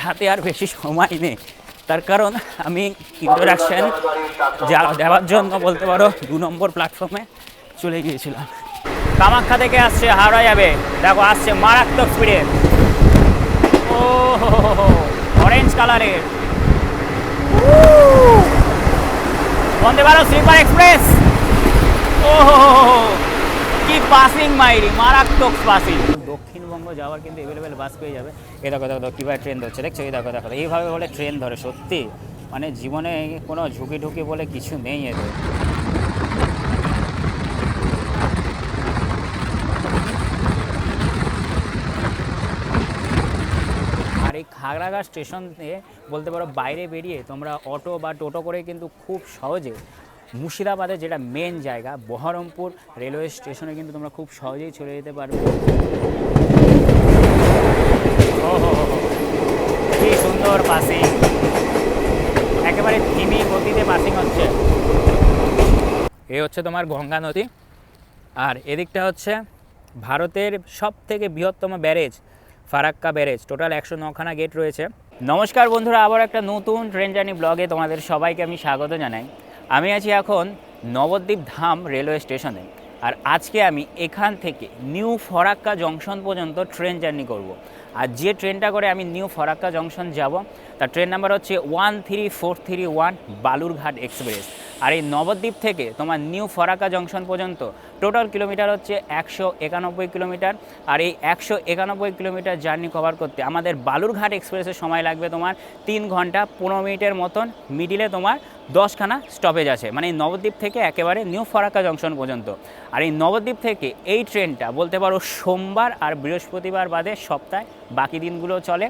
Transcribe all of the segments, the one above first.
হাতে আর বেশি সময় নেই, তার কারণ আমি ইন্ট্রোডাকশন দেওয়ার জন্য বলতে পারো 2 নম্বর প্ল্যাটফর্মে চলে গিয়েছিলাম। কামাখ্যা থেকে আসছে হাওড়া যাবে, দেখো আসছে মারাত্মক স্পিডে। ও অরেঞ্জ কালারের বন্দে ভারত স্লিপার এক্সপ্রেস। ও কি পাসিং মাইরি, মারাত্মক পাসিং। দক্ষিণবঙ্গ যাওয়ার কিন্তু অ্যাভেলেবেল বাস পেয়ে যাবে। এই দেখো দেখো কীভাবে ট্রেন ধরছে, দেখছো? এই দেখো দেখো এইভাবে বলে ট্রেন ধরে। সত্যি মানে জীবনে কোনো ঝুঁকি ঢুকি বলে কিছু নেই এদের। আর এই খাগড়াঘাট স্টেশন থেকে বলতে পারো বাইরে বেরিয়ে তোমরা অটো বা টোটো করে কিন্তু খুব সহজে মুর্শিদাবাদের যেটা মেন জায়গা বহরমপুর রেলওয়ে স্টেশনে কিন্তু তোমরা খুব সহজেই চলে যেতে পারবে। কি সুন্দর পাসিং, একেবারে ধিমি গতিতে পাসিং হচ্ছে। এ হচ্ছে তোমার গঙ্গা নদী, আর এদিকটা হচ্ছে ভারতের সব থেকে বৃহত্তম ব্যারেজ ফারাক্কা ব্যারেজ। টোটাল 109খানা গেট রয়েছে। নমস্কার বন্ধুরা, আবার একটা নতুন ট্রেন জার্নি ব্লগে তোমাদের সবাইকে আমি স্বাগত জানাই। আমি আছি এখন নবদ্বীপ ধাম রেলওয়ে স্টেশনে, আর আজকে আমি এখান থেকে নিউ ফরাক্কা জংশন পর্যন্ত ট্রেন জার্নি করব। আর যে ট্রেনটা করে আমি নিউ ফরাক্কা জংশন যাব তার ট্রেন নাম্বার হচ্ছে 13431 বালুরঘাট এক্সপ্রেস। আর এই নবদ্বীপ থেকে তোমার নিউ ফরাক্কা জংশন পর্যন্ত টোটাল কিলোমিটার হচ্ছে 191 কিলোমিটার। আর এই 191 কিলোমিটার জার্নি কভার করতে আমাদের বালুরঘাট এক্সপ্রেসের সময় লাগবে তোমার 3 ঘন্টা 15 মিনিটের মতন। মিডিলে তোমার 10খানা স্টপেজ আছে, মানে এই নবদ্বীপ থেকে একেবারে নিউ ফরাক্কা জংশন পর্যন্ত। আর এই নবদ্বীপ থেকে এই ট্রেনটা বলতে পারো সোমবার আর বৃহস্পতিবার বাদে সপ্তাহে বাকি দিনগুলো চলে।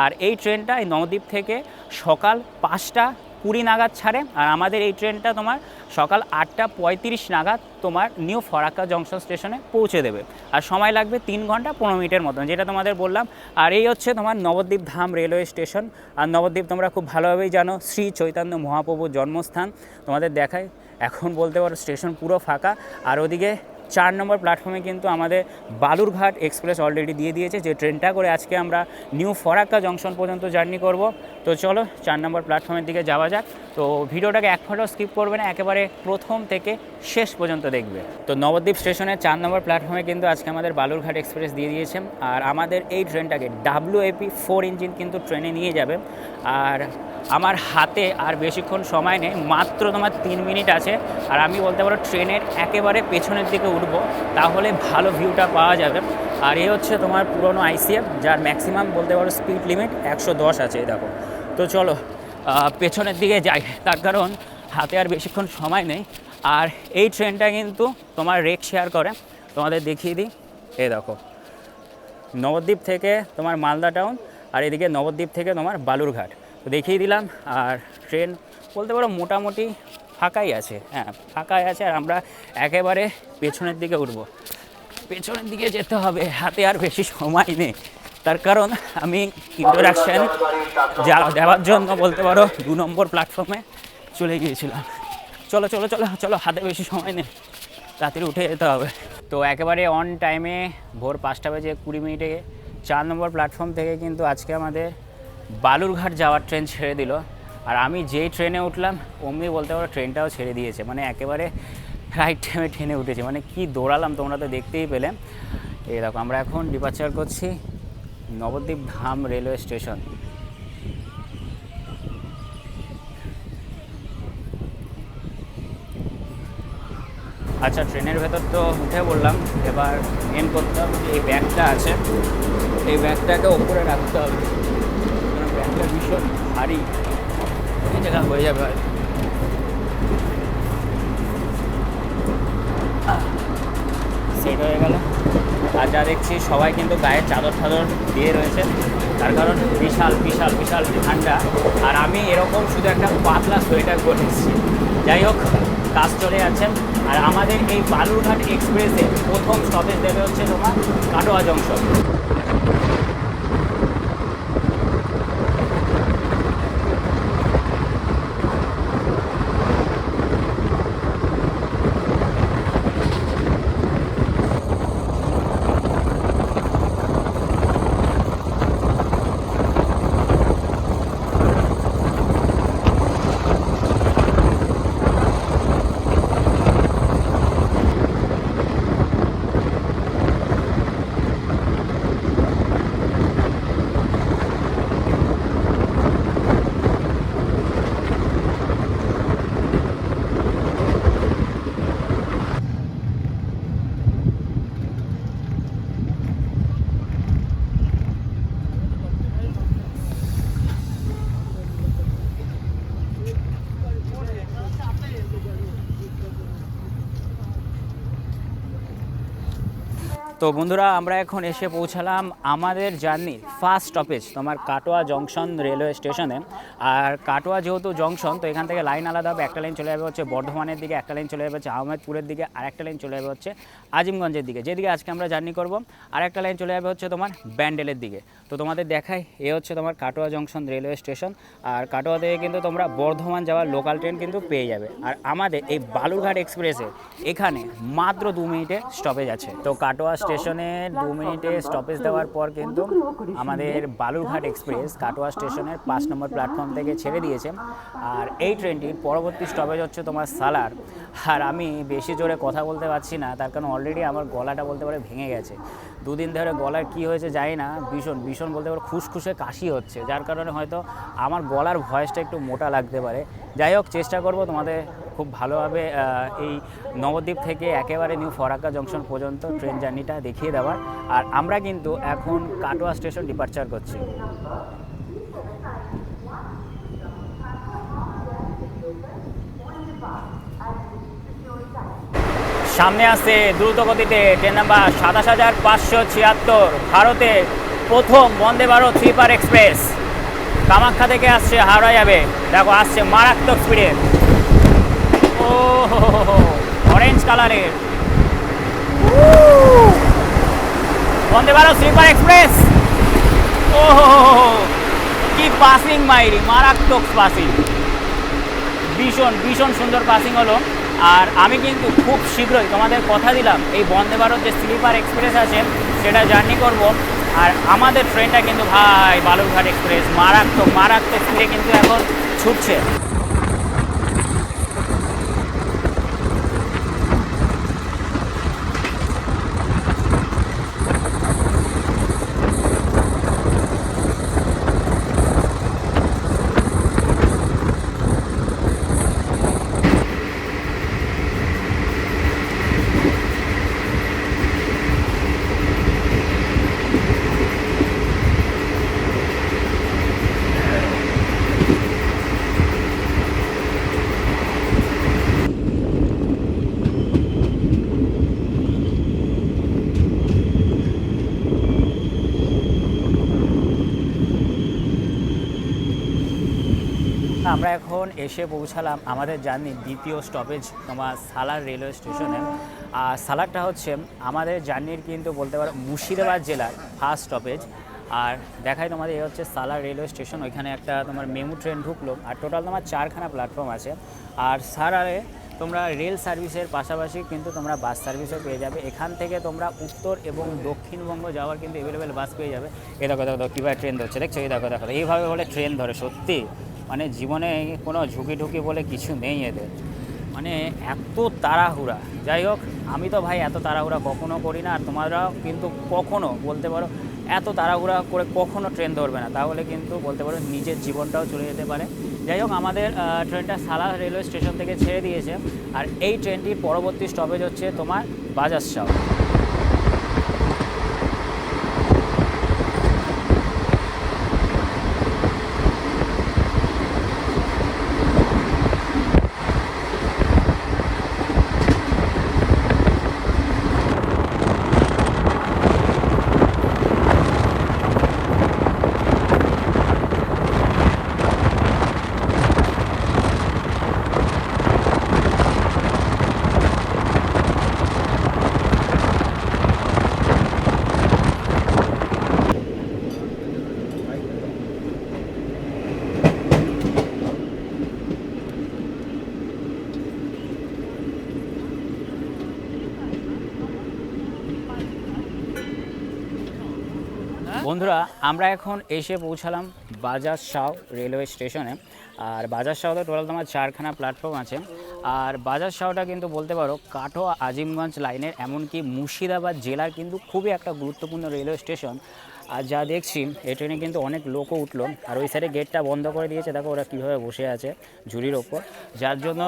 আর এই ট্রেনটা এই নবদ্বীপ থেকে সকাল 5টা 20 নাগাদ ছাড়ে, আর আমাদের এই ট্রেনটা তোমার সকাল 8টা 35 নাগাদ তোমার নিউ ফরাক্কা জংশন স্টেশনে পৌঁছে দেবে। আর সময় লাগবে 3 ঘন্টা 15 মিনিটের মতন, যেটা তোমাদের বললাম। আর এই হচ্ছে তোমার নবদ্বীপ ধাম রেলওয়ে স্টেশন। আর নবদ্বীপ তোমরা খুব ভালোভাবেই জানো, শ্রী চৈতন্য মহাপ্রভুর জন্মস্থান। তোমাদের দেখায় এখন বলতে পারো স্টেশন পুরো ফাঁকা। আর ওদিকে 4 নম্বর প্ল্যাটফর্মে কিন্তু আমাদের বালুরঘাট এক্সপ্রেস অলরেডি দিয়ে দিয়েছে, যে ট্রেনটা করে আজকে আমরা নিউ ফরাক্কা জংশন পর্যন্ত জার্নি করব। তো চলো 4 নম্বর প্ল্যাটফর্মের দিকে যাওয়া যাক। তো ভিডিওটাকে এক ফটো স্কিপ করবে না, একেবারে প্রথম থেকে শেষ পর্যন্ত দেখবে। তো নবদ্বীপ স্টেশনের 4 নম্বর প্ল্যাটফর্মে কিন্তু আজকে আমাদের বালুরঘাট এক্সপ্রেস দিয়ে দিয়েছে। আর আমাদের এই ট্রেনটাকে WAP4 ইঞ্জিন কিন্তু ট্রেনে নিয়ে যাবে। আর আমার হাতে আর বেশিক্ষণ সময় নেই, মাত্র তোমার 3 মিনিট আছে। আর আমি বলতে পারো ট্রেনের একেবারে পেছনের দিকে উঠবো, তাহলে ভালো ভিউটা পাওয়া যাবে। আর এই হচ্ছে তোমার পুরনো ICF, যার ম্যাক্সিমাম বলতে পারো স্পিড লিমিট 110 আছে, দেখো। তো চলো পেছনের দিকে যাই, তার কারণ হাতে আর বেশিক্ষণ সময় নেই। আর এই ট্রেনটা কিন্তু তোমার রেক শেয়ার করে, তোমাদের দেখিয়ে দিই। এই দেখো নবদ্বীপ থেকে তোমার মালদা টাউন, আর এদিকে নবদ্বীপ থেকে তোমার বালুরঘাট, তো দেখিয়ে দিলাম। আর ট্রেন বলতে পারো মোটামুটি ফাঁকাই আছে, হ্যাঁ ফাঁকাই আছে। আর আমরা একেবারে পেছনের দিকে উঠবো, পেছনের দিকে যেতে হবে, হাতে আর বেশি সময় নেই, তার কারণ আমি ইন্ট্রোডাকশন দেওয়ার জন্য বলতে পারো 2 নম্বর প্ল্যাটফর্মে চলে গিয়েছিলাম। চলো চলো চলো চলো, হাতে বেশি সময় নেই, তাড়াতাড়ি উঠে যেতে হবে। তো একেবারে অন টাইমে ভোর 5টা 20 4 নম্বর প্ল্যাটফর্ম থেকে কিন্তু আজকে আমাদের বালুরঘাট যাওয়ার ট্রেন ছেড়ে দিল। আর আমি যেই ট্রেনে উঠলাম অমনি বলতে পারো ট্রেনটাও ছেড়ে দিয়েছে, মানে একেবারে রাইট টাইমে ট্রেনে উঠেছে। মানে কি দৌড়ালাম, তোমরা তো দেখতেই পেলে। এই দেখো আমরা এখন ডিপার্চার করছি নবদ্বীপ ধাম রেলওয়ে স্টেশন। আচ্ছা ট্রেনের ভেতর তো উঠে বললাম, এবার মেন করতে হবে এই ব্যাগটা আছে, এই ব্যাগটাকে ওপরে রাখতে হবে, কারণ ব্যাগটা ভীষণ ভারী, এই জায়গা হয়ে যাবে আর সেট হয়ে গেল। আর যা দেখছি সবাই কিন্তু গায়ে চাদর টাদর দিয়ে রয়েছে, তার কারণ বিশাল বিশাল বিশাল ঠান্ডা। আর আমি এরকম শুধু একটা পাতলা সোয়েটার পরে এসেছি। যাই হোক, কাজ চলে যাচ্ছে। আর আমাদের এই বালুরঘাট এক্সপ্রেসে প্রথম স্টপেজ দেবে হচ্ছে তোমার কাটোয়া জংশন। তো বন্ধুরা আমরা এখন এসে পৌঁছালাম আমাদের জার্নির ফার্স্ট স্টপেজ তোমার কাটোয়া জংশন রেলওয়ে স্টেশনে। আর কাটোয়া যেহেতু জংশন, তো এখান থেকে লাইন আলাদা হবে। একটা লাইন চলে যাবে হচ্ছে বর্ধমানের দিকে, একটা লাইন চলে যাবে হচ্ছে আহমেদপুরের দিকে, আর একটা লাইন চলে যাবে হচ্ছে আজিমগঞ্জের দিকে, যেদিকে আজকে আমরা জার্নি করব। আর একটা লাইন চলে যাবে হচ্ছে তোমার ব্যান্ডেলের দিকে। তো তোমাদের দেখাই, এ হচ্ছে তোমার কাটোয়া জংশন রেলওয়ে স্টেশন। আর কাটোয়া থেকে কিন্তু তোমরা বর্ধমান যাওয়ার লোকাল ট্রেন কিন্তু পেয়ে যাবে। আর আমাদের এই বালুরঘাট এক্সপ্রেসে এখানে মাত্র 2 মিনিটে স্টপেজ আছে। তো কাটোয়া স্টেশনে 2 মিনিটে স্টপেজ দেওয়ার পর কিন্তু আমাদের বালুরঘাট এক্সপ্রেস কাটোয়া স্টেশনের 5 নম্বর প্ল্যাটফর্ম থেকে ছেড়ে দিয়েছে। আর এই ট্রেনটির পরবর্তী স্টপেজ হচ্ছে তোমার সালার। আর আমি বেশি জোরে কথা বলতে পারছি না, তার কারণ অলরেডি আমার গলাটা বলতে পারে ভেঙে গেছে। 2 দিন ধরে গলার কি হয়েছে জানি না, ভীষণ ভীষণ বলতে পারে খুসখুসে কাশি হচ্ছে, যার কারণে হয়তো আমার গলার ভয়েসটা একটু মোটা লাগতে পারে। যাই হোক, চেষ্টা করব তোমাদের খুব ভালোভাবে এই নবদ্বীপ থেকে একেবারে নিউ ফরাক্কা জংশন পর্যন্ত ট্রেন জার্নিটা দেখিয়ে দেওয়ার। আর আমরা কিন্তু এখন কাটোয়া স্টেশন ডিপারচার করছি। সামনে আসছে দ্রুত গতিতে ট্রেন নাম্বার ২৭,৫৭৬, ভারতের প্রথম বন্দে ভারত স্লিপার এক্সপ্রেস। কামাখ্যা থেকে আসছে, হাওড়া যাবে। দেখো আসছে মারাত্মক স্পিডে, ও অরেঞ্জ কালারের বন্দে ভারত স্লিপার এক্সপ্রেস। ও কি পাসিং মাইরি, মারাত্মক পাসিং, ভীষণ ভীষণ সুন্দর পাসিং হলো। আর আমি কিন্তু খুব শীঘ্রই তোমাদের কথা দিলাম এই বন্দে ভারত যে স্লিপার এক্সপ্রেস আছে সেটা জার্নি করব। আর আমাদের ট্রেনটা কিন্তু ভাই বালুরঘাট এক্সপ্রেস মারাত্মক মারাত্মক স্পিডে কিন্তু এখন ছুটছে। আমরা এখন এসে পৌঁছালাম আমাদের জার্নির দ্বিতীয় স্টপেজ তোমার সালার রেলওয়ে স্টেশনে। আর সালারটা হচ্ছে আমাদের জার্নির কিন্তু বলতে পারো মুর্শিদাবাদ জেলার ফার্স্ট স্টপেজ। আর দেখাই তোমাদের, এই হচ্ছে সালার রেলওয়ে স্টেশন। ওইখানে একটা তোমার মেমু ট্রেন ঢুকলো। আর টোটাল তোমার 4খানা প্ল্যাটফর্ম আছে। আর সালারে তোমরা রেল সার্ভিসের পাশাপাশি কিন্তু তোমরা বাস সার্ভিসও পেয়ে যাবে। এখান থেকে তোমরা উত্তর এবং দক্ষিণবঙ্গ যাওয়ার কিন্তু অ্যাভেলেবেল বাস পেয়ে যাবে। এই দেখো দেখো কীভাবে ট্রেন ধরছে, দেখছো? এই দেখো দেখো এইভাবে বলে ট্রেন ধরে। সত্যি মানে জীবনে কোনো ঝুঁকি ঢুকি বলে কিছু নেই এদের, মানে এত তাড়াহুড়া। যাই হোক, আমি তো ভাই এত তাড়াহুড়া কখনো করি না। আর তোমরাও কিন্তু কখনো বলতে পারো এত তাড়াহুড়া করে কখনো ট্রেন ধরবে না, তাহলে কিন্তু বলতে পারো নিজের জীবনটাও চলে যেতে পারে। যাই হোক, আমাদের ট্রেনটা সালার রেলওয়ে স্টেশন থেকে ছেড়ে দিয়েছে। আর এই ট্রেনটির পরবর্তী স্টপেজ হচ্ছে তোমার বাজারসাও। বন্ধুরা আমরা এখন এসে পৌঁছালাম বাজারসাও রেলওয়ে স্টেশনে। আর বাজারসাওতে টোটাল তোমার 4খানা প্ল্যাটফর্ম আছে। আর বাজারসাওটা কিন্তু বলতে পারো কাটোয়া আজিমগঞ্জ লাইনের, এমনকি মুর্শিদাবাদ জেলার কিন্তু খুবই একটা গুরুত্বপূর্ণ রেলওয়ে স্টেশন। আর যা দেখছি এই ট্রেনে কিন্তু অনেক লোকও উঠলো। আর ওই সাইডে গেটটা বন্ধ করে দিয়েছে, দেখো ওরা কীভাবে বসে আছে ঝুড়ির ওপর, যার জন্য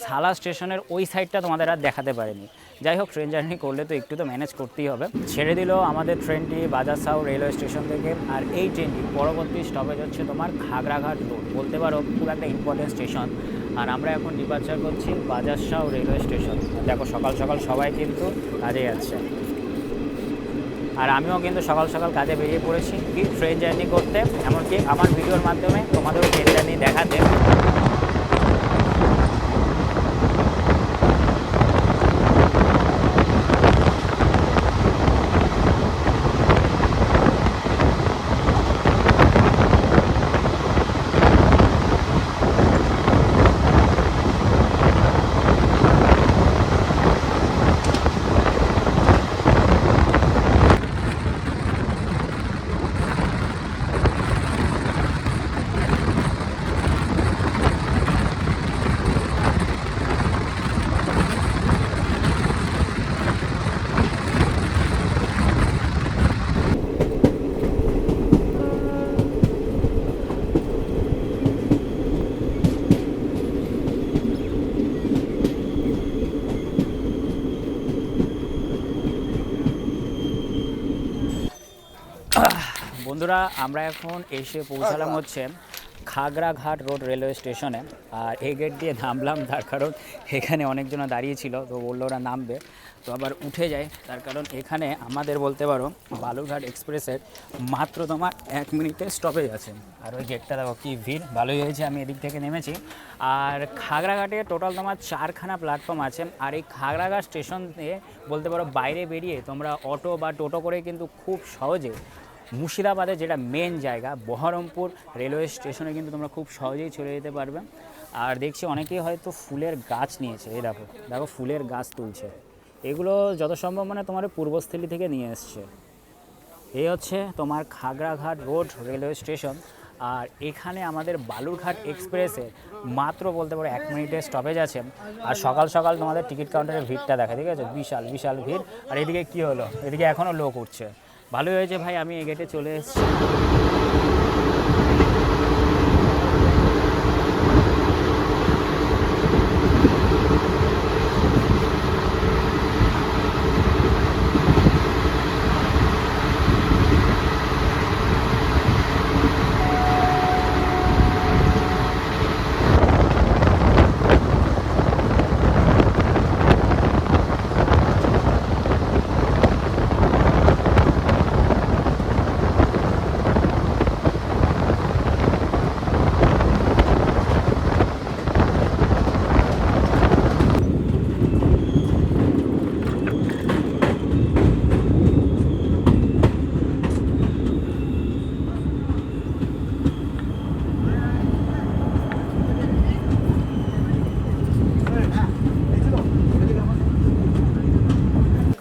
সালা স্টেশনের ওই সাইডটা তোমাদের আর দেখাতে পারেনি। যাই হোক, ট্রেন জার্নি করলে তো একটু তো ম্যানেজ করতেই হবে। ছেড়ে দিল আমাদের ট্রেনটি বাজারসাও রেলওয়ে স্টেশন থেকে। আর এই ট্রেনটি পরবর্তী স্টপেজ হচ্ছে তোমার খাগড়াঘাট রোড, বলতে পারো খুব একটা ইম্পর্টেন্ট স্টেশন। আর আমরা এখন ডিপার্চার করছি বাজারসাও রেলওয়ে স্টেশন। দেখো সকাল সকাল সবাই কিন্তু কাজে যাচ্ছে। আর আমিও কিন্তু সকাল সকাল কাজে বেরিয়ে পড়েছি কি ট্রেন জার্নি করতে, এমনকি আমার ভিডিওর মাধ্যমে তোমাদেরও ট্রেন জার্নি দেখাতে। বন্ধুরা, আমরা এখন এসে পৌঁছালাম হচ্ছে খাগড়াঘাট রোড রেলওয়ে স্টেশনে। আর এই গেট দিয়ে নামলাম তার কারণ এখানে অনেকজন দাঁড়িয়েছিল, তো বললো ওরা নামবে, তো আবার উঠে যায়। তার কারণ এখানে আমাদের বলতে পারো বালুরঘাট এক্সপ্রেসের মাত্র তোমার 1 মিনিটের স্টপেজ আছে। আর ওই গেটটা দেখো কি ভিড়, ভালোই হয়েছে আমি এদিক থেকে নেমেছি। আর খাগড়াঘাটে টোটাল তোমার 4খানা প্ল্যাটফর্ম আছে। আর এই খাগড়াঘাট স্টেশন দিয়ে বলতে পারো বাইরে বেরিয়ে তোমরা অটো বা টোটো করে কিন্তু খুব সহজে মুর্শিদাবাদে যেটা মেন জায়গা বহরমপুর রেলওয়ে স্টেশনে কিন্তু তোমরা খুব সহজেই চলে যেতে পারবে। আর দেখছি অনেকেই হয়তো ফুলের গাছ নিয়েছে, এই দেখো দেখো ফুলের গাছ তুলছে, এগুলো যত সম্ভব মানে তোমার পূর্বস্থলী থেকে নিয়ে এসছে। এই হচ্ছে তোমার খাগড়াঘাট রোড রেলওয়ে স্টেশন। আর এখানে আমাদের বালুরঘাট এক্সপ্রেসে মাত্র বলতে পারো 1 মিনিটের স্টপেজ আছে। আর সকাল সকাল তোমাদের টিকিট কাউন্টারের ভিড়টা দেখা, ঠিক আছে, বিশাল বিশাল ভিড়। আর এদিকে কি হলো, এদিকে এখনও লোক উঠছে। ভালোই হয়েছে ভাই আমি এই গেটে চলে এসেছি।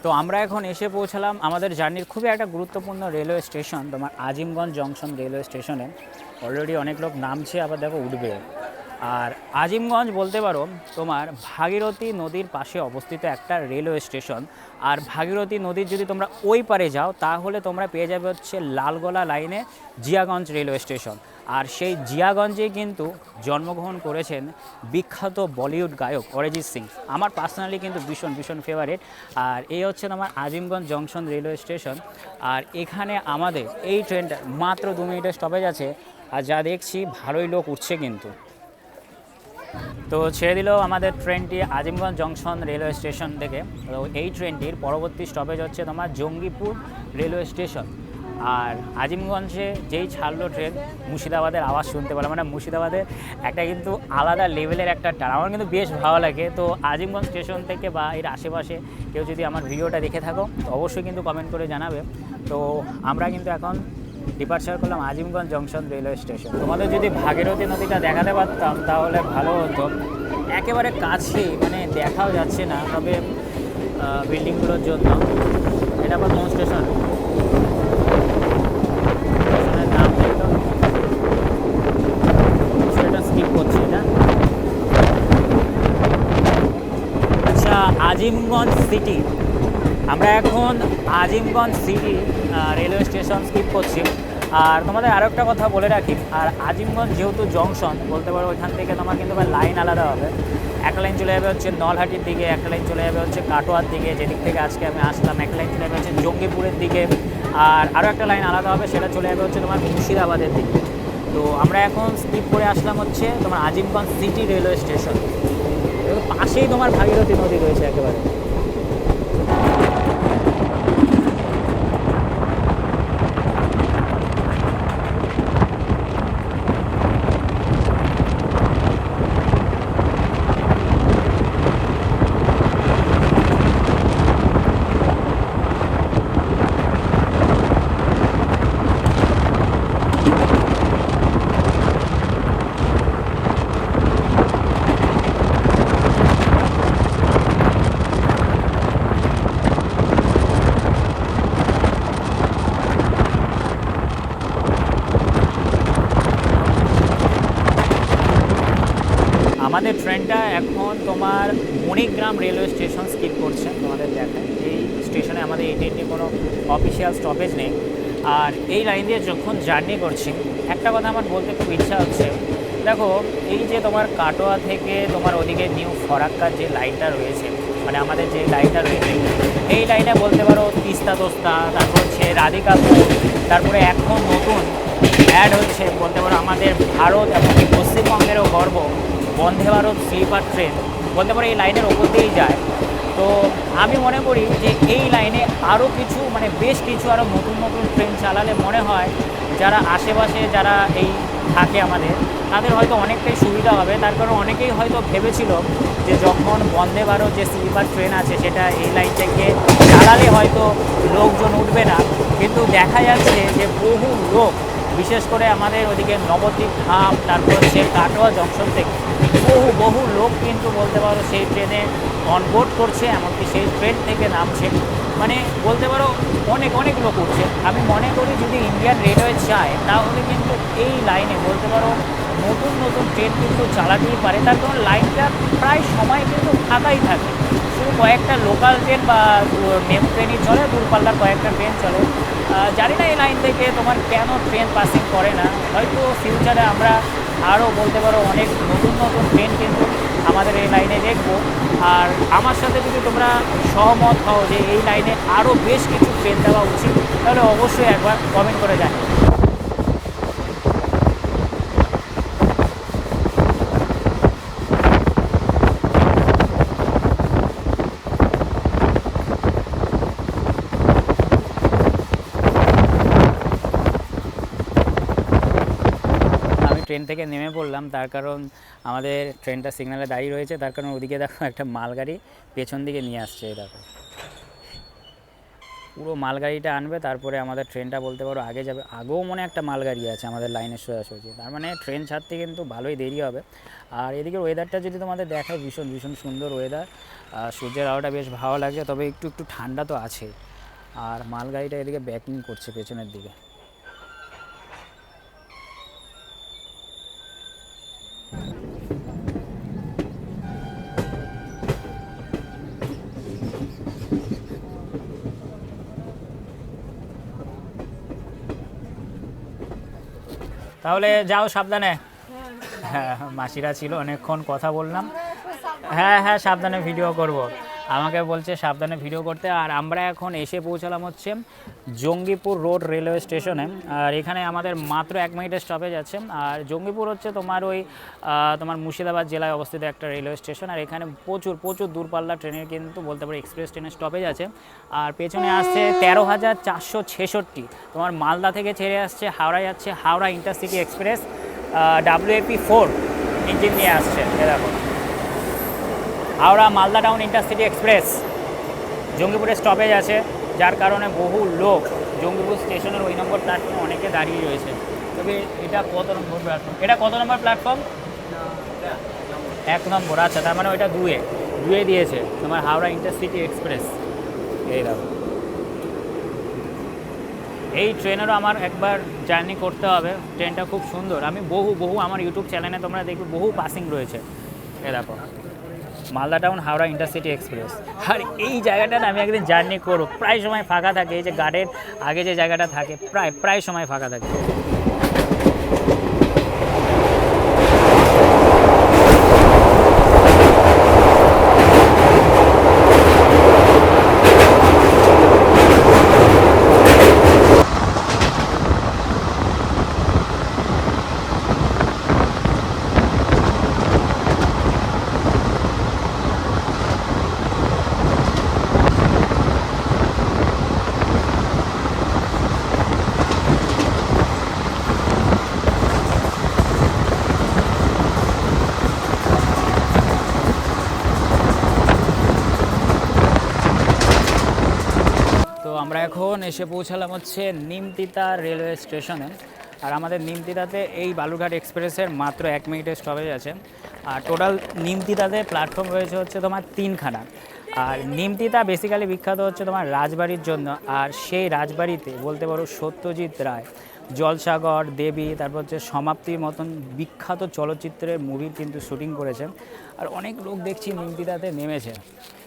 তো আমরা এখন এসে পৌঁছালাম আমাদের জার্নির খুবই একটা গুরুত্বপূর্ণ রেলওয়ে স্টেশন, তোমার আজিমগঞ্জ জংশন রেলওয়ে স্টেশনে। অলরেডি অনেক লোক নামছে, আবার দেখো উঠবে। আর আজিমগঞ্জ বলতে পারো তোমার ভাগীরথী নদীর পাশে অবস্থিত একটা রেলওয়ে স্টেশন। আর ভাগীরথী নদীর যদি তোমরা ওই পারে যাও তাহলে তোমরা পেয়ে যাবে হচ্ছে লালগোলা লাইনে জিয়াগঞ্জ রেলওয়ে স্টেশন। আর সেই জিয়াগঞ্জে কিন্তু জন্মগ্রহণ করেছেন বিখ্যাত বলিউড গায়ক অরিজিৎ সিং, আমার পার্সোনালি কিন্তু ভীষণ ভীষণ ফেভারিট। আর এই হচ্ছে আমার আজিমগঞ্জ জংশন রেলওয়ে স্টেশন। আর এখানে আমাদের এই ট্রেনটা মাত্র 2 মিনিটের স্টপেজ আছে। আর যা দেখছি ভালোই লোক উঠছে কিন্তু। তো ছেড়ে দিল আমাদের ট্রেনটি আজিমগঞ্জ জংশন রেলওয়ে স্টেশন থেকে। তো এই ট্রেনটির পরবর্তী স্টপেজ হচ্ছে তোমার জঙ্গিপুর রেলওয়ে স্টেশন। আর আজিমগঞ্জে যেই ছাড়লো ট্রেন মুর্শিদাবাদের আওয়াজ শুনতে পেলাম, মানে মুর্শিদাবাদের একটা কিন্তু আলাদা লেভেলের একটা টান, আমার কিন্তু বেশ ভালো লাগে। তো আজিমগঞ্জ স্টেশন থেকে বা এর আশেপাশে কেউ যদি আমার ভিডিওটা দেখে থাকো তো অবশ্যই কিন্তু কমেন্ট করে জানাবে। তো আমরা কিন্তু এখন ডিপার্চার করলাম আজিমগঞ্জ জংশন রেলওয়ে স্টেশন। তোমাদের যদি ভাগীরথী নদীটা দেখাতে পারতাম তাহলে ভালো হতো, একেবারে কাছেই, মানে দেখাও যাচ্ছে না, তবে বিল্ডিংগুলোর জন্য। এটা আবার কোন স্টেশন, স্টেশনের নাম নেই তো, সেটা স্কিপ করছি এটা। আচ্ছা, আজিমগঞ্জ সিটি, আমরা এখন Azimganj city railway station skip করছি। আর তোমাদের আরও একটা কথা বলে রাখি, আর আজিমগঞ্জ যেহেতু জংশন বলতে পারো, ওইখান থেকে তোমার কিন্তু লাইন আলাদা হবে। একটা লাইন চলে যাবে হচ্ছে নলহাটির দিকে, একটা লাইন চলে যাবে হচ্ছে কাটোয়ার দিকে, যেদিক থেকে আজকে আমি আসলাম, একটা লাইন চলে যাবে হচ্ছে জঙ্গিপুরের দিকে, আর আরও একটা লাইন আলাদা হবে, সেটা চলে যাবে হচ্ছে তোমার মুর্শিদাবাদের দিকে। তো আমরা এখন স্কিপ করে আসলাম হচ্ছে তোমার আজিমগঞ্জ সিটি রেলওয়ে স্টেশন। পাশেই তোমার ভাগীরথী নদী রয়েছে একেবারে। ট্রেনটা এখন তোমার মণিগ্রাম রেলওয়ে স্টেশন স্কিপ করছে, তোমাদের দেখায় এই স্টেশনে আমাদের এই ট্রেনটি কোনো অফিসিয়াল স্টপেজ নেই। আর এই লাইন দিয়ে যখন জার্নি করছি, একটা কথা আমার বলতে খুব ইচ্ছা হচ্ছে, দেখো এই যে তোমার কাটোয়া থেকে তোমার ওদিকে নিউ ফরাক্কার যে লাইনটা রয়েছে, মানে আমাদের যে লাইনটা রয়েছে, এই লাইনে বলতে পারো তিস্তা তোস্তা, তারপর হচ্ছে রাধিকাপুর, তারপরে এখন নতুন অ্যাড হচ্ছে বলতে পারো আমাদের ভারত এমনকি পশ্চিমবঙ্গেরও গর্ব বন্দে ভারত স্লিপার ট্রেন, বলতে পারো এই লাইনের ওপর দিয়েই যায়। তো আমি মনে করি যে এই লাইনে আরও কিছু মানে বেশ কিছু আরও নতুন নতুন ট্রেন চালালে মনে হয় যারা আশেপাশে যারা এই থাকে আমাদের, তাদের হয়তো অনেকটাই সুবিধা হবে। তার কারণ অনেকেই হয়তো ভেবেছিল যে যখন বন্দে ভারত যে স্লিপার ট্রেন আছে সেটা এই লাইন থেকে চালালে হয়তো লোকজন উঠবে না, কিন্তু দেখা যাচ্ছে যে বহু লোক, বিশেষ করে আমাদের ওদিকে নবদ্বীপ ধাম, তারপর হচ্ছে কাটোয়া জংশন থেকে বহু লোক কিন্তু বলতে পারো সেই ট্রেনে অনবোর্ড করছে, এমনকি সেই ট্রেন থেকে নামছে, মানে বলতে পারো অনেক লোক উঠছে। আমি মনে করি যদি ইন্ডিয়ান রেলওয়ে চায় তাহলে কিন্তু এই লাইনে বলতে পারো নতুন ট্রেন কিন্তু চালাতেই পারে। তার কারণ লাইনটা প্রায় সময় কিন্তু ফাঁকাই থাকে, শুধু কয়েকটা লোকাল ট্রেন বা মেমো ট্রেনই চলে, দূরপাল্লার কয়েকটা ট্রেন চলে। জানি না এই লাইন থেকে তোমার কেন ট্রেন পাসিং করে না, হয়তো ফিউচারে আমরা আরও বলতে পারো অনেক নতুন ট্রেন কিন্তু আমাদের এই লাইনে দেখব। আর আমার সাথে যদি তোমরা সহমত হও যে এই লাইনে আরও বেশ কিছু ট্রেন দেওয়া উচিত, তাহলে অবশ্যই একবার কমেন্ট করে জানাও। ট্রেন থেকে নেমে পড়লাম, তার কারণ আমাদের ট্রেনটা সিগন্যালে দাঁড়িয়ে রয়েছে, তার কারণ ওদিকে দেখো একটা মালগাড়ি পেছন দিকে নিয়ে আসছে, দেখো পুরো মালগাড়িটা আনবে, তারপরে আমাদের ট্রেনটা বলতে পারো আগে যাবে। আগেও মনে একটা মালগাড়ি আছে আমাদের লাইনের সোজাসুজি, তার মানে ট্রেন ছাড়তে কিন্তু ভালোই দেরি হবে। আর এদিকে ওয়েদারটা যদি তোমাদের দেখায়, ভীষণ সুন্দর ওয়েদার, সূর্যের আলোটা বেশ ভালো লাগছে, তবে একটু ঠান্ডা তো আছে। আর মালগাড়িটা এদিকে ব্যাকিং করছে পেছনের দিকে। তাহলে যাও সাবধানে। হ্যাঁ, মাসিরা ছিল, অনেকক্ষণ কথা বললাম। হ্যাঁ সাবধানে ভিডিও করব, আমাকে বলছে সাবধানে ভিডিও করতে। আর আমরা এখন এসে পৌঁছালাম হচ্ছে জঙ্গিপুর রোড রেলওয়ে স্টেশনে। আর এখানে আমাদের মাত্র 1 মিনিটের স্টপেজ আছে। আর জঙ্গিপুর হচ্ছে তোমার ওই তোমার মুর্শিদাবাদ জেলায় অবস্থিত একটা রেলওয়ে স্টেশন। আর এখানে প্রচুর দূরপাল্লা ট্রেনের কিন্তু বলতে পারি এক্সপ্রেস ট্রেনের স্টপেজ আছে। আর পেছনে আসছে 13,466, তোমার মালদা থেকে ছেড়ে আসছে, হাওড়া যাচ্ছে, Howrah intercity express WAP4 engine নিয়ে আসছে। দেখো Howrah Malda town intercity express জঙ্গিপুরে স্টপেজ আছে, যার কারণে বহু লোক জঙ্গিপুর স্টেশনের ওই নম্বর প্ল্যাটফর্মে অনেকে দাঁড়িয়ে রয়েছে। তবে এটা কত নম্বর প্ল্যাটফর্ম? এটা কত নম্বর প্ল্যাটফর্ম? 1 নম্বর। আচ্ছা, তার মানে ওইটা 2-এ দিয়েছে তোমার হাওড়া ইন্টারসিটি এক্সপ্রেস। এই দেখো, এই ট্রেনেরও আমার একবার জার্নি করতে হবে, ট্রেনটা খুব সুন্দর। আমি বহু আমার ইউটিউব চ্যানেলে তোমরা দেখবে বহু পাসিং রয়েছে। এ দেখো Malda town Howrah intercity express. আর এই জায়গাটাতে আমি একদিন জার্নি করব, প্রায় সময় ফাঁকা থাকে, এই যে গার্ডের আগে যে জায়গাটা থাকে প্রায় সময় ফাঁকা থাকে। আমরা এখন এসে পৌঁছালাম হচ্ছে নিমতিতা রেলওয়ে স্টেশনে। আর আমাদের নিমতিতাতে এই বালুরঘাট এক্সপ্রেসের মাত্র 1 মিনিটের স্টপেজ আছে। আর টোটাল নিমতিতাতে প্ল্যাটফর্ম রয়েছে হচ্ছে তোমার 3খানা। আর নিমতিতা বেসিক্যালি বিখ্যাত হচ্ছে তোমার রাজবাড়ির জন্য। আর সেই রাজবাড়িতে বলতে পারো সত্যজিৎ রায় জলসাগর, দেবী, তারপর হচ্ছে সমাপ্তির মতন বিখ্যাত চলচ্চিত্রের মুভির কিন্তু শুটিং করেছেন। আর অনেক লোক দেখছি নিমতিতাতে নেমেছে।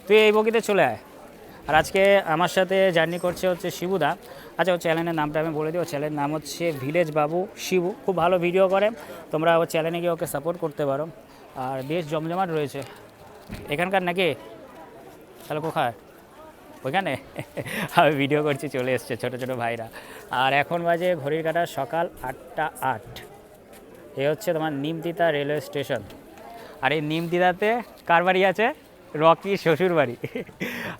তুই এই বগিতে চলে আয়। আর আজকে আমার সাথে জার্নি করছে হচ্ছে শিবুদা। আচ্ছা, ওর চ্যানেলের নামটা আমি বলে দিই। ওর চ্যানেলের নাম হচ্ছে ভিলেজ বাবু শিবু। খুব ভালো ভিডিও করে, তোমরা ওর চ্যানেলে গিয়ে ওকে সাপোর্ট করতে পারো। আর বেশ জমজমাট রয়েছে এখানকার নাকি। তাহলে কোথায়? ওইখানে আমি ভিডিও করছি, চলে এসছে ছোটো ছোটো ভাইরা। আর এখন বাজে ঘড়ির কাঁটা সকাল 8টা 8। এ হচ্ছে তোমার নিমতিতা রেলওয়ে স্টেশন। আর এই নিমতিতাতে কার বাড়ি আছে? রকি শ্বশুর বাড়ি।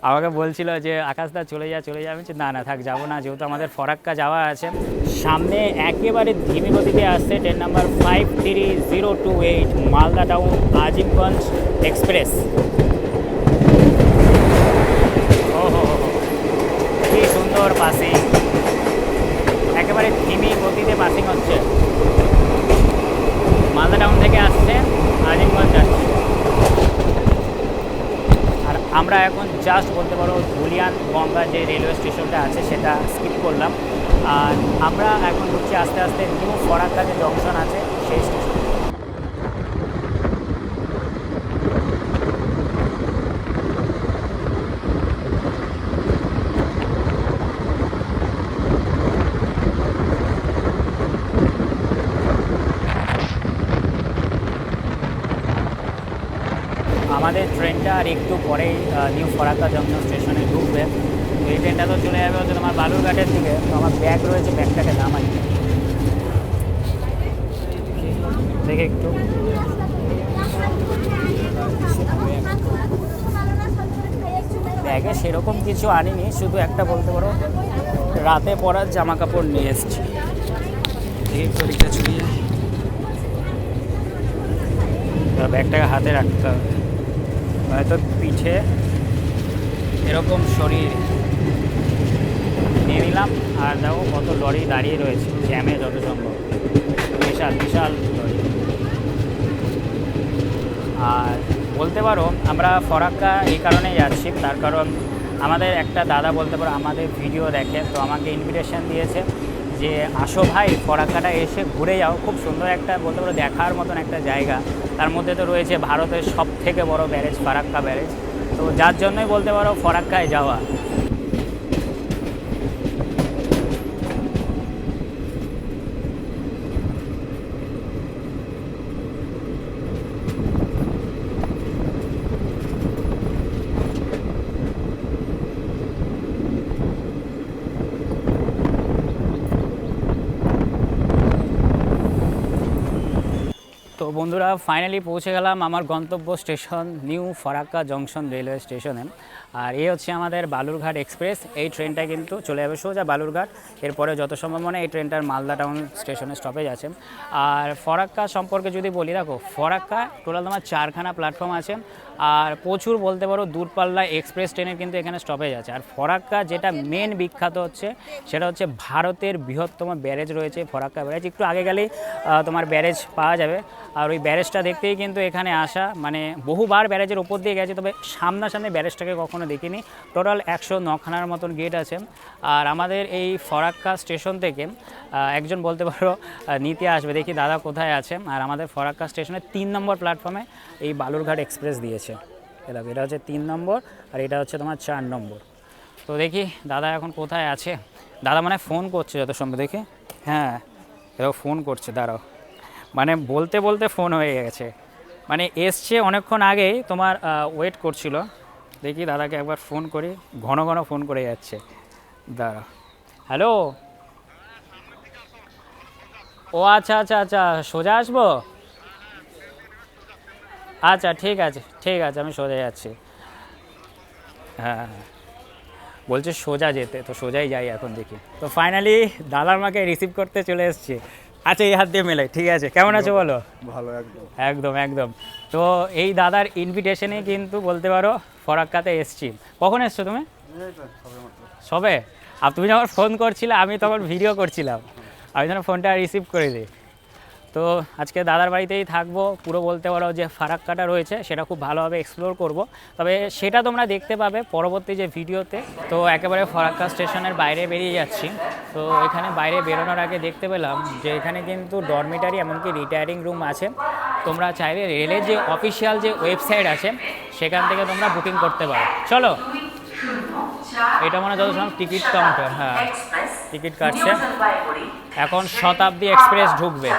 আমাকে বলছিল যে আকাশদা চলে যা চলে যা। আমি বলছি না না থাক, যাবো না, যেহেতু আমাদের ফরাক্কা যাওয়া আছে। সামনে একেবারে ধীমি গতিতে আসছে train number 53028 Malda town Azimganj express. কি সুন্দর পাসিং, একেবারে ধীমি গতিতে পাসিং হচ্ছে। মালদা টাউন থেকে আসছে, আজিমগঞ্জ যাচ্ছে। আর আমরা এখন জাস্ট বলতে পারো ধুলিয়ান গঙ্গা যে রেলওয়ে স্টেশনটা আছে সেটা স্কিপ করলাম। আর আমরা এখন ঢুকছি আস্তে আস্তে নিউ ফরাক্কা যে জংশন আছে সেই স্টেশন। আমাদের ট্রেনটা আর একটু পরেই নিউ ফরাক্কা জংশন স্টেশনে ঢুকবে। তো এই ট্রেনটা তো চলে যাবে হচ্ছে তোমার বালুরঘাটের দিকে। তো আমার ব্যাগ রয়েছে, ব্যাগটাকে নামাই দেখে একটু। ব্যাগে সেরকম কিছু আনিনি, শুধু একটা বলতে পারো রাতে পরার জামা কাপড় নিয়ে এসেছি। পরীক্ষা চলে যায়, ব্যাগটাকে হাতে রাখতে হবে, হয়তো পিঠে এরকম শরীর নিয়ে নিলাম। আর দেখো কত লরি দাঁড়িয়ে রয়েছে জ্যামে, যত সম্ভব বিশাল বিশাল লরি। আর বলতে পারো আমরা ফরাক্কা এই কারণেই যাচ্ছি, তার কারণ আমাদের একটা দাদা বলতে পারো আমাদের ভিডিও দেখে, তো আমাকে ইনভিটেশন দিয়েছে যে আসো ভাই ফরাক্কাটা এসে ঘুরে যাও। খুব সুন্দর একটা বলতে পারো দেখার মতন একটা জায়গা। তার মধ্যে তো রয়েছে ভারতের সবথেকে বড় ব্যারেজ ফারাক্কা ব্যারেজ। তো যার জন্যই বলতে পারো ফরাক্কায় যাওয়া। তো বন্ধুরা ফাইনালি পৌঁছে গেলাম আমার গন্তব্য station new Farakka junction railway স্টেশনে। আর এই হচ্ছে আমাদের বালুরঘাট এক্সপ্রেস। এই ট্রেনটা কিন্তু চলে যাবে সোজা বালুরঘাট। এরপরে যত সম্ভব এই ট্রেনটার মালদা টাউন স্টেশনে স্টপেজ আছে। আর ফরাক্কা সম্পর্কে যদি বলি, দেখো ফরাক্কা টোটাল তোমার 4খানা প্ল্যাটফর্ম আছে। আর প্রচুর বলতে পারো দূরপাল্লা এক্সপ্রেস ট্রেনের কিন্তু এখানে স্টপেজ আছে। আর ফরাক্কা যেটা মেন বিখ্যাত হচ্ছে সেটা হচ্ছে ভারতের বৃহত্তম ব্যারেজ রয়েছে ফরাক্কা ব্যারেজ। একটু আগে গেলেই তোমার ব্যারেজ পাওয়া যাবে। আর ওই ব্যারেজটা দেখতেই কিন্তু এখানে আসা, মানে বহুবার ব্যারেজের ওপর দিয়ে গেছে, তবে সামনাসামনি ব্যারেজটাকে কখনো দেখিনি। টোটাল 109খানার মতন গেট আছে। আর আমাদের এই ফরাক্কা স্টেশন থেকে একজন বলতে পারো নিতে আসবে, দেখি দাদা কোথায় আছে। আর আমাদের ফরাক্কা স্টেশনের 3 নম্বর প্ল্যাটফর্মে এই বালুরঘাট এক্সপ্রেস দিয়েছে। এটা হচ্ছে 3 নম্বর আর এটা হচ্ছে তোমার 4 নম্বর। তো দেখি দাদা এখন কোথায় আছে। দাদা মানে ফোন করছে যত সম্ভব, দেখি। হ্যাঁ এরাও ফোন করছে, দাঁড়াও। মানে বলতে বলতে ফোন হয়ে গেছে, মানে এসছে অনেকক্ষণ আগেই, তোমার ওয়েট করছিল। দেখি দাদাকে একবার ফোন করি, ঘন ঘন ফোন করে যাচ্ছে। দাঁড়াও, হ্যালো। ও আচ্ছা আচ্ছা আচ্ছা, সোজা আসবো। আচ্ছা ঠিক আছে ঠিক আছে, আমি সোজা যাচ্ছি। হ্যাঁ বলছে সোজা যেতে, তো সোজাই যাই এখন দেখি। তো ফাইনালি দাদার মাকে রিসিভ করতে চলে এসছে। আচ্ছা এই হাত দিয়ে মেলে, ঠিক আছে। কেমন আছো বলো? ভালো, একদম একদম একদম। তো এই দাদার ইনভিটেশনে কিন্তু বলতে পারো ফরাক্কাতে এসছি। কখন এসছো তুমি? সবে? আর তুমি যখন ফোন করছিলে আমি তখন ভিডিও করছিলাম, আমি যেন ফোনটা রিসিভ করে দিই। তো আজকে দাদার বাড়িতেই থাকবো, পুরো বলতে পারো যে ফারাক্কাটা রয়েছে সেটা খুব ভালোভাবে এক্সপ্লোর করব। তবে সেটা তোমরা দেখতে পাবে পরবর্তী যে ভিডিওতে। তো একেবারে ফারাক্কা স্টেশনের বাইরে বেরিয়ে যাচ্ছি। তো এখানে বাইরে বেরোনোর আগে দেখতে পেলাম যে এখানে কিন্তু ডরমিটারি এমনকি রিটায়ারিং রুম আছে। তোমরা চাইলে রেলের যে অফিসিয়াল যে ওয়েবসাইট আছে সেখান থেকে তোমরা বুকিং করতে পারো। চলো, এটা মনে হয় যত টিকিট কাউন্টার। হ্যাঁ, টিকিট কাটছে। এখন শতাব্দী এক্সপ্রেস ঢুকবে।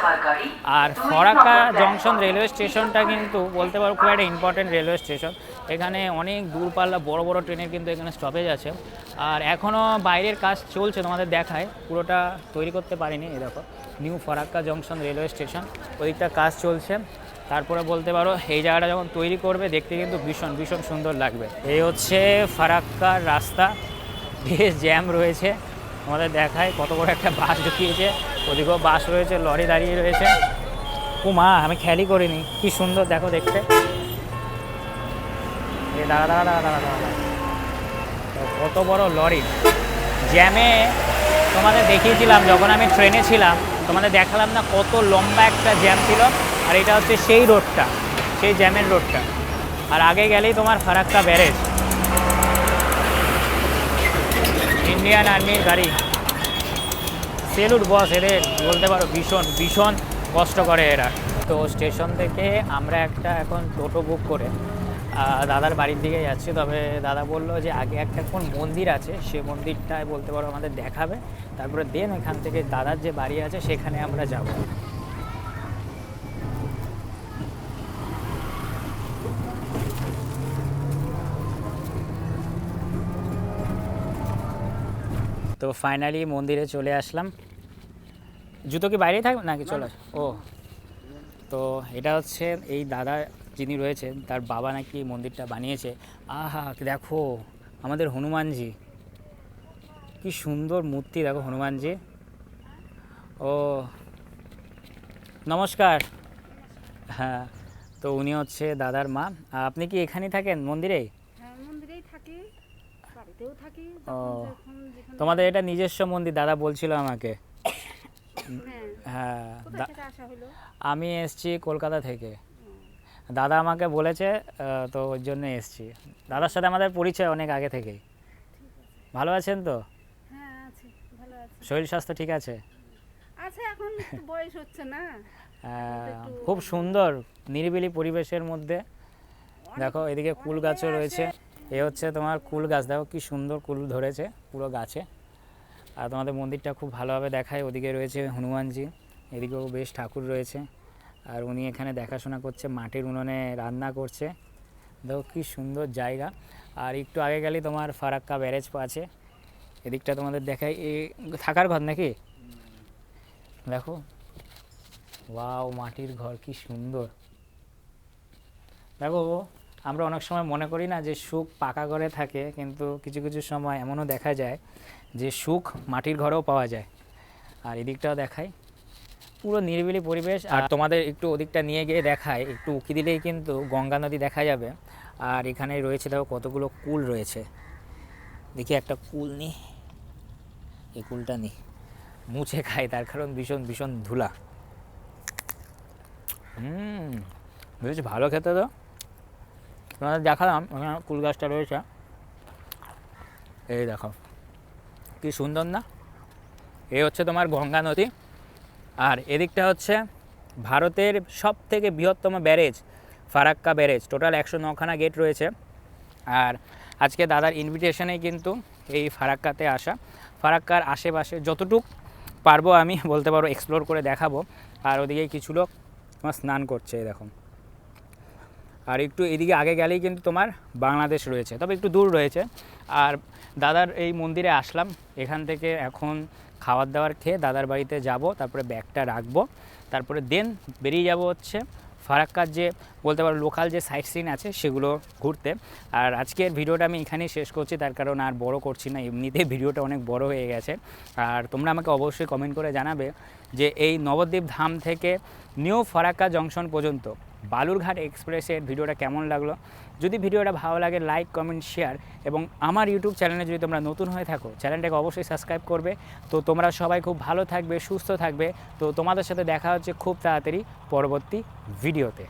আর ফারাক্কা জংশন রেলওয়ে স্টেশনটা কিন্তু বলতে পারো খুব একটা ইম্পর্টেন্ট রেলওয়ে স্টেশন। এখানে অনেক দূরপাল্লা বড় বড় ট্রেনের কিন্তু এখানে স্টপেজ আছে। আর এখনও বাইরের কাজ চলছে, তোমাদের দেখায়, পুরোটা তৈরি করতে পারিনি। এই দেখো new Farakka junction railway station, ওদিকটা কাজ চলছে। তারপরে বলতে পারো এই জায়গাটা যখন তৈরি করবে দেখতে কিন্তু ভীষণ ভীষণ সুন্দর লাগবে। এই হচ্ছে ফারাক্কার রাস্তা, বেশ জ্যাম রয়েছে। আমাদের দেখায় কত বড় একটা বাস ঢুকিয়েছে, ওদিকেও বাস রয়েছে, লরি দাঁড়িয়ে রয়েছে। ও মা, আমি খেয়ালই করিনি, কি সুন্দর দেখো দেখতে। দাঁড়া দাঁড়া দাঁড়া দাঁড়া দাঁড়া, কত বড় লরি। জ্যামে তোমাদের দেখিয়েছিলাম যখন আমি ট্রেনে ছিলাম, তোমাদের দেখালাম না কত লম্বা একটা জ্যাম ছিল। আর এটা হচ্ছে সেই রোডটা, সেই জ্যামের রোডটা। আর আগে গেলেই তোমার ফারাক্কা ব্যারেজ, ইন্ডিয়ান আর্মির গাড়ি। সেলুট বস এদের, বলতে পারো ভীষণ ভীষণ কষ্ট করে এরা। তো স্টেশন থেকে আমরা একটা এখন টোটো বুক করে দাদার বাড়ির দিকে যাচ্ছি। তবে দাদা বললো যে আগে একটা কোন মন্দির আছে, সে মন্দিরটায় বলতে পারো আমাদের দেখাবে, তারপরে দেন ওইখান থেকে দাদার যে বাড়ি আছে সেখানে আমরা যাব। তো ফাইনালি মন্দিরে চলে আসলাম। জুতো কি বাইরেই থাকবে নাকি? চলে ও, তো এটা হচ্ছে এই দাদা যিনি রয়েছেন তার বাবা নাকি মন্দিরটা বানিয়েছে। আহা দেখো আমাদের হনুমানজি, কি সুন্দর মূর্তি দেখো হনুমানজি। ও নমস্কার। হ্যাঁ, তো উনি হচ্ছে দাদার মা। আপনি কি এখানেই থাকেন মন্দিরেই? হ্যাঁ, মন্দিরেই থাকি, বাড়িতেও থাকি। ও, তোমাদের এটা নিজস্ব মন্দির দাদা বলছিল আমাকে। হ্যাঁ, আমি এসছি কলকাতা থেকে, দাদা আমাকে বলেছে, তো ওই জন্য এসছি। দাদার সাথে আমাদের পরিচয় অনেক আগে থেকেই। ভালো আছেন তো? হ্যাঁ আছি, ভালো আছি। শরীর স্বাস্থ্য ঠিক আছে? আছে, এখন একটু বয়স হচ্ছে না। খুব সুন্দর নিরিবিলি পরিবেশের মধ্যে। দেখো এদিকে কুল গাছও রয়েছে। এ হচ্ছে তোমার কুল গাছ, দেখো কি সুন্দর কুল ধরেছে পুরো গাছে। আর তোমাদের মন্দিরটা খুব ভালোভাবে দেখায়। ওদিকে রয়েছে হনুমানজি, এদিকেও বেশ ঠাকুর রয়েছে। আর উনি এখানে দেখাশোনা করছে, মাটির উনুনে রান্না করছে। দেখো কি সুন্দর জায়গা। আর একটু আগে গেলেই তোমার ফারাক্কা ব্যারেজ আছে। এদিকটা তোমাদের দেখায়, এই থাকার ঘর নাকি? দেখো ওয়াও, মাটির ঘর কি সুন্দর। দেখো আমরা অনেক সময় মনে করি না যে সুখ পাকা ঘরে থাকে, কিন্তু কিছু কিছু সময় এমনও দেখা যায় যে সুখ মাটির ঘরেও পাওয়া যায়। আর এদিকটাও দেখায়, পুরো নিরিবিলি পরিবেশ। আর তোমাদের একটু ওদিকটা নিয়ে গিয়ে দেখায়, একটু উঁকি দিলেই কিন্তু গঙ্গা নদী দেখা যাবে। আর এখানে রয়েছে দেখো কতগুলো কুল রয়েছে। দেখি একটা কুল নিই, এই কুলটা নিই, মুছে খাই, তার কারণ ভীষণ ভীষণ ধুলা। বেশ ভালো খেতে। তো তোমাদের দেখালাম ওখানে কুল গাছটা রয়েছে, এই দেখো কি সুন্দর না। এই হচ্ছে তোমার গঙ্গা নদী। আর এদিকটা হচ্ছে ভারতের সব থেকে বৃহত্তম ব্যারেজ, ফারাক্কা ব্যারেজ। টোটাল 109খানা গেট রয়েছে। আর আজকে দাদার ইনভিটেশনেই কিন্তু এই ফারাক্কাতে আসা। ফারাক্কার আশেপাশে যতটুক পারবো আমি বলতে পারো এক্সপ্লোর করে দেখাবো। আর ওদিকে কিছু লোক তোমার স্নান করছে দেখো। আর একটু এদিকে আগে গেলেই কিন্তু তোমার বাংলাদেশ রয়েছে, তবে একটু দূর রয়েছে। আর দাদার এই মন্দিরে আসলাম, এখান থেকে এখন খাবার দাবার খেয়ে দাদার বাড়িতে যাব, তারপরে ব্যাগটা রাখবো, তারপরে দেন বেরিয়ে যাব হচ্ছে ফারাক্কার যে বলতে পারো লোকাল যে সাইট সিন আছে সেগুলো ঘুরতে। আর আজকের ভিডিওটা আমি এখানেই শেষ করছি, তার কারণ আর বড় করছি না, এমনিতেই ভিডিওটা অনেক বড় হয়ে গেছে। আর তোমরা আমাকে অবশ্যই কমেন্ট করে জানাবে যে এই নবদ্বীপ ধাম থেকে নিউ ফারাক্কা জংশন পর্যন্ত বালুরঘাট এক্সপ্রেসের ভিডিওটা কেমন লাগলো। যদি ভিডিওটা ভালো লাগে লাইক কমেন্ট শেয়ার, এবং আমার ইউটিউব চ্যানেলে যদি তোমরা নতুন হয়ে থাকো চ্যানেলটাকে অবশ্যই সাবস্ক্রাইব করবে। তো তোমরা সবাই খুব ভালো থাকবে, সুস্থ থাকবে। তো তোমাদের সাথে দেখা হচ্ছে খুব তাড়াতাড়ি পরবর্তী ভিডিওতে।